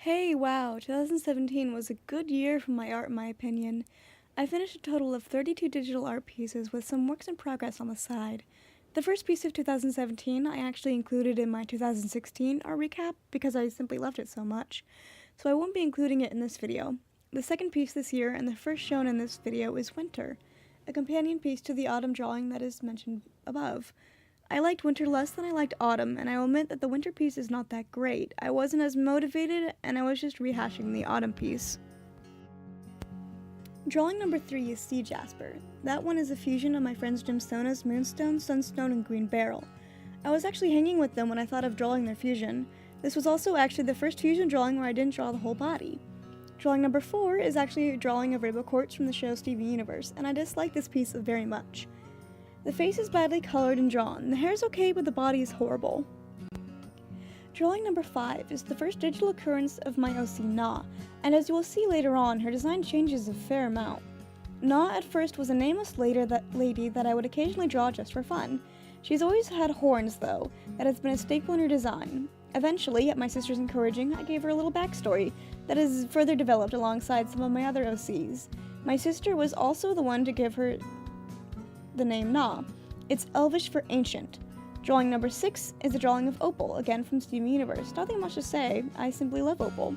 Hey, wow, 2017 was a good year for my art in my opinion. I finished a total of 32 digital art pieces with some works in progress on the side. The first piece of 2017 I actually included in my 2016 art recap because I simply loved it so much, so I won't be including it in this video. The second piece this year and the first shown in this video is Winter, a companion piece to the autumn drawing that is mentioned above. I liked winter less than I liked autumn, and I will admit that the winter piece is not that great. I wasn't as motivated, and I was just rehashing the autumn piece. Drawing number 3 is Sea Jasper. That one is a fusion of my friends Jim Sona's Moonstone, Sunstone, and Green Beryl. I was actually hanging with them when I thought of drawing their fusion. This was also actually the first fusion drawing where I didn't draw the whole body. Drawing number 4 is actually a drawing of Rainbow Quartz from the show Steven Universe, and I dislike this piece very much. The face is badly colored and drawn. The hair is okay, but the body is horrible. Drawing number 5 is the first digital occurrence of my OC Na, and as you will see later on, her design changes a fair amount. Na at first was a nameless lady that I would occasionally draw just for fun. She's always had horns though, that has been a staple in her design. Eventually, at my sister's encouraging, I gave her a little backstory that is further developed alongside some of my other OCs. My sister was also the one to give her the name Na. It's Elvish for ancient. Drawing number 6 is a drawing of Opal, again from Steven Universe. Nothing much to say, I simply love Opal.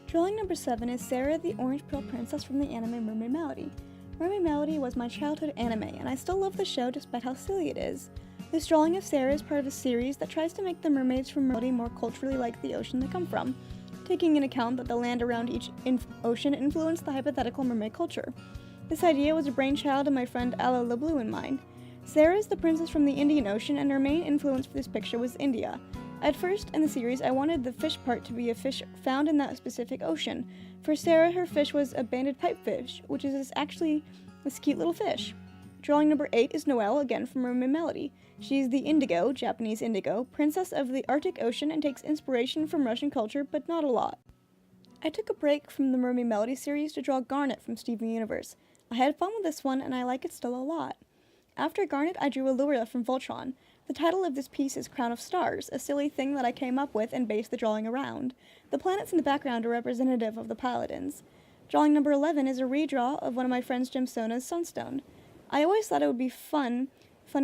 Drawing number 7 is Sarah the Orange Pearl Princess from the anime Mermaid Melody. Mermaid Melody was my childhood anime, and I still love the show despite how silly it is. This drawing of Sarah is part of a series that tries to make the mermaids from Melody more culturally like the ocean they come from, taking into account that the land around each ocean influenced the hypothetical mermaid culture. This idea was a brainchild of my friend Ala LeBlue and mine. Sarah is the princess from the Indian Ocean, and her main influence for this picture was India. At first, in the series, I wanted the fish part to be a fish found in that specific ocean. For Sarah, her fish was a banded pipefish, which is actually this cute little fish. Drawing number 8 is Noelle, again from Mermaid Melody. She is the Indigo, Japanese Indigo, princess of the Arctic Ocean and takes inspiration from Russian culture, but not a lot. I took a break from the Mermaid Melody series to draw Garnet from Steven Universe. I had fun with this one, and I like it still a lot. After Garnet, I drew Allura from Voltron. The title of this piece is Crown of Stars, a silly thing that I came up with and based the drawing around. The planets in the background are representative of the Paladins. Drawing number 11 is a redraw of one of my friends Jim Sona's Sunstone. I always thought it would be funny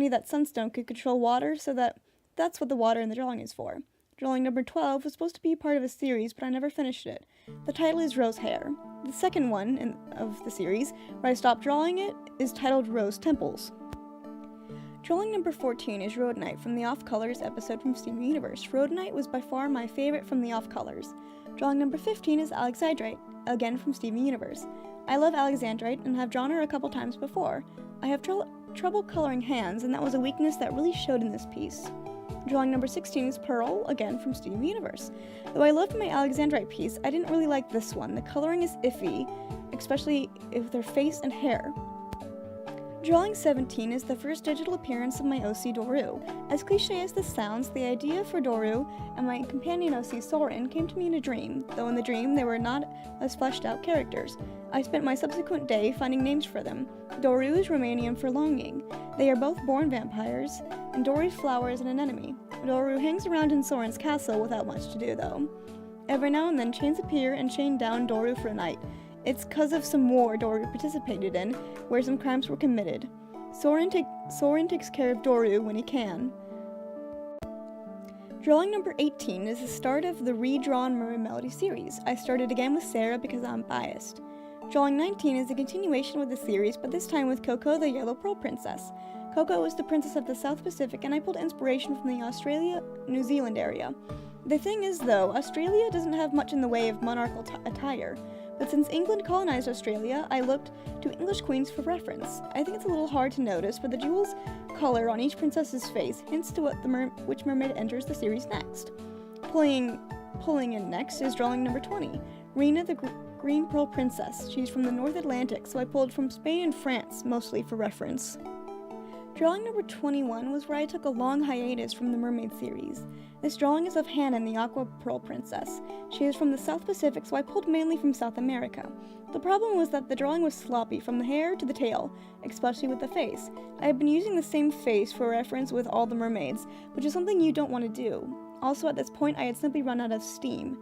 that Sunstone could control water, so that's what the water in the drawing is for. Drawing number 12 was supposed to be part of a series, but I never finished it. The title is Rose Hair. The second one of the series, where I stopped drawing it, is titled Rose Temples. Drawing number 14 is Rhodonite from the Off Colors episode from Steven Universe. Rhodonite was by far my favorite from the Off Colors. Drawing number 15 is Alexandrite, again from Steven Universe. I love Alexandrite and have drawn her a couple times before. I have trouble coloring hands, and that was a weakness that really showed in this piece. Drawing number 16 is Pearl, again from Steven Universe. Though I loved my Alexandrite piece, I didn't really like this one. The coloring is iffy, especially with her face and hair. Drawing 17 is the first digital appearance of my OC Doru. As cliche as this sounds, the idea for Doru and my companion OC Soren came to me in a dream, though in the dream they were not as fleshed out characters. I spent my subsequent day finding names for them. Doru is Romanian for longing. They are both born vampires, and Doru's flower is an anemone. Doru hangs around in Soren's castle without much to do, though. Every now and then, chains appear and chain down Doru for a night. It's because of some war Doru participated in, where some crimes were committed. Soren takes care of Doru when he can. Drawing number 18 is the start of the redrawn Mermaid Melody series. I started again with Sarah because I'm biased. Drawing 19 is a continuation with the series, but this time with Coco the Yellow Pearl Princess. Coco was the princess of the South Pacific, and I pulled inspiration from the Australia-New Zealand area. The thing is, though, Australia doesn't have much in the way of monarchal attire, but since England colonized Australia, I looked to English queens for reference. I think it's a little hard to notice, but the jewel's color on each princess's face hints to which mermaid enters the series next. Pulling in next is drawing number 20, Rena the Green Pearl Princess. She's from the North Atlantic, so I pulled from Spain and France, mostly for reference. Drawing number 21 was where I took a long hiatus from the Mermaid series. This drawing is of Hannah, the Aqua Pearl Princess. She is from the South Pacific, so I pulled mainly from South America. The problem was that the drawing was sloppy from the hair to the tail, especially with the face. I have been using the same face for reference with all the mermaids, which is something you don't want to do. Also, at this point, I had simply run out of steam.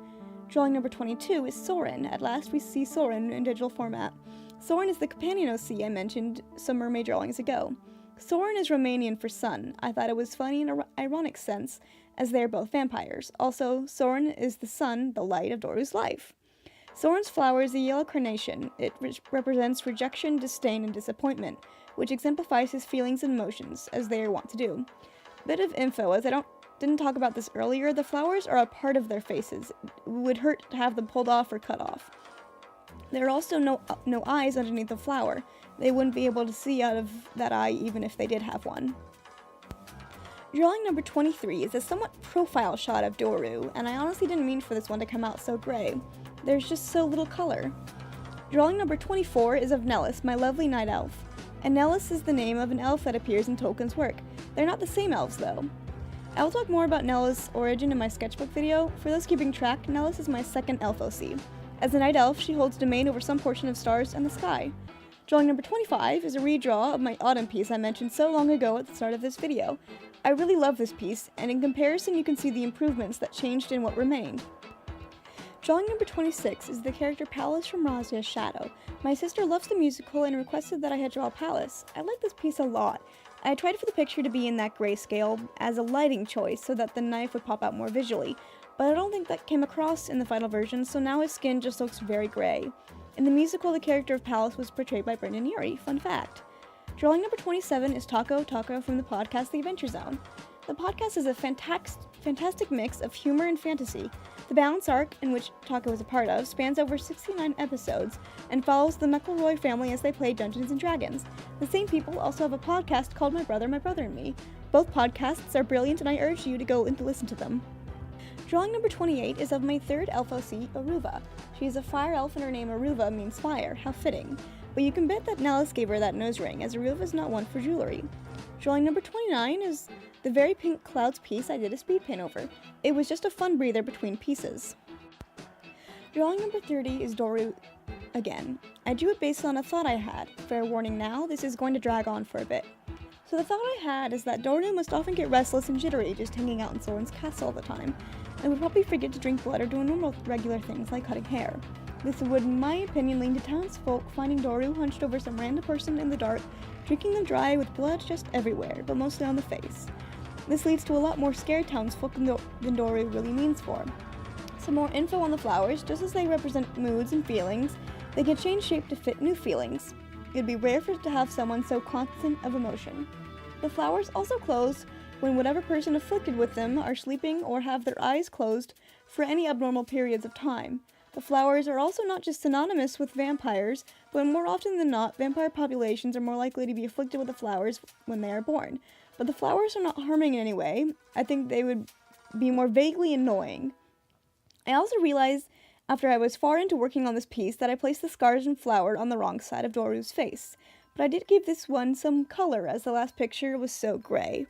Drawing number 22 is Soren. At last we see Soren in digital format. Soren is the companion OC I mentioned some mermaid drawings ago. Soren is Romanian for sun. I thought it was funny in an ironic sense, as they are both vampires. Also, Soren is the sun, the light of Doru's life. Soren's flower is a yellow carnation. It represents rejection, disdain, and disappointment, which exemplifies his feelings and emotions, as they are wont to do. Bit of info, as I didn't talk about this earlier, the flowers are a part of their faces. It would hurt to have them pulled off or cut off. There are also no eyes underneath the flower. They wouldn't be able to see out of that eye even if they did have one. Drawing number 23 is a somewhat profile shot of Doru, and I honestly didn't mean for this one to come out so gray. There's just so little color. Drawing number 24 is of Nellis, my lovely night elf. And Nellis is the name of an elf that appears in Tolkien's work. They're not the same elves though. I will talk more about Nellis' origin in my sketchbook video. For those keeping track, Nellis is my second elf OC. As a night elf, she holds domain over some portion of stars and the sky. Drawing number 25 is a redraw of my autumn piece I mentioned so long ago at the start of this video. I really love this piece, and in comparison you can see the improvements that changed and what remained. Drawing number 26 is the character Pallas from Razia's Shadow. My sister loves the musical and requested that I had draw Pallas. I like this piece a lot. I tried for the picture to be in that grayscale as a lighting choice so that the knife would pop out more visually, but I don't think that came across in the final version, so now his skin just looks very gray. In the musical, the character of Pallas was portrayed by Brendan Urie. Fun fact. Drawing number 27 is Taco from the podcast The Adventure Zone. The podcast is a fantastic mix of humor and fantasy. The balance arc, in which Taco is a part of, spans over 69 episodes and follows the McElroy family as they play Dungeons & Dragons. The same people also have a podcast called My Brother and Me. Both podcasts are brilliant and I urge you to go and to listen to them. Drawing number 28 is of my third elf OC, Aruva. She is a fire elf and her name Aruva means fire. How fitting. But you can bet that Nellis gave her that nose ring, as Aruva is not one for jewelry. Drawing number 29 is the very pink clouds piece I did a speed paint over. It was just a fun breather between pieces. Drawing number 30 is Doru again. I drew it based on a thought I had. Fair warning now, this is going to drag on for a bit. So the thought I had is that Doru must often get restless and jittery just hanging out in Soren's castle all the time, and would probably forget to drink blood or do normal regular things like cutting hair. This would, in my opinion, lead to townsfolk finding Doru hunched over some random person in the dark, drinking them dry with blood just everywhere, but mostly on the face. This leads to a lot more scared townsfolk than Doru really means for. Some more info on the flowers. Just as they represent moods and feelings, they can change shape to fit new feelings. It would be rare for it to have someone so constant of emotion. The flowers also close when whatever person afflicted with them are sleeping or have their eyes closed for any abnormal periods of time. The flowers are also not just synonymous with vampires, but more often than not, vampire populations are more likely to be afflicted with the flowers when they are born. But the flowers are not harming in any way. I think they would be more vaguely annoying. I also realized, after I was far into working on this piece, that I placed the scars and flower on the wrong side of Doru's face. But I did give this one some color, as the last picture was so gray.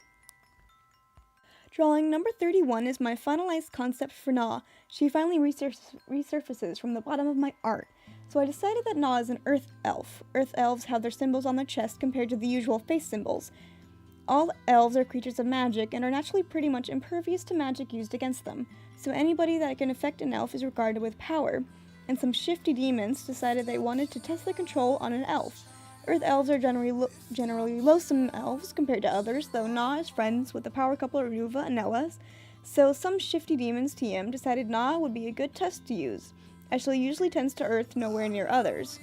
Drawing number 31 is my finalized concept for Na. She finally resurfaces from the bottom of my art. So I decided that Na is an earth elf. Earth elves have their symbols on their chest compared to the usual face symbols. All elves are creatures of magic and are naturally pretty much impervious to magic used against them, so anybody that can affect an elf is regarded with power, and some shifty demons decided they wanted to test their control on an elf. Earth elves are generally loathsome elves compared to others, though Na is friends with the power couple Aruva and Nellis, so some shifty demons TM decided Na would be a good test to use, as she usually tends to Earth nowhere near others.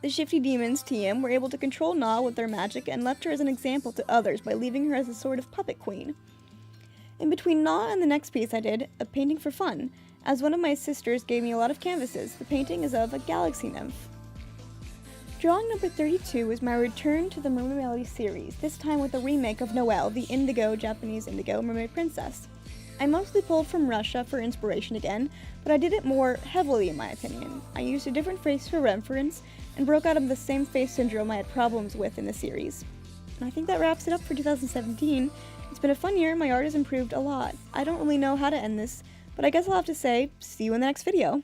The shifty demons TM were able to control Na with their magic and left her as an example to others by leaving her as a sort of puppet queen. In between Na and the next piece I did a painting for fun, as one of my sisters gave me a lot of canvases. The painting is of a galaxy nymph. Drawing number 32 is my return to the Mermaid Melody series, this time with a remake of Noelle, the Japanese indigo mermaid princess. I mostly pulled from Russia for inspiration again, but I did it more heavily in my opinion. I used a different face for reference, and broke out of the same face syndrome I had problems with in the series. And I think that wraps it up for 2017. It's been a fun year, my art has improved a lot. I don't really know how to end this, but I guess I'll have to say, see you in the next video.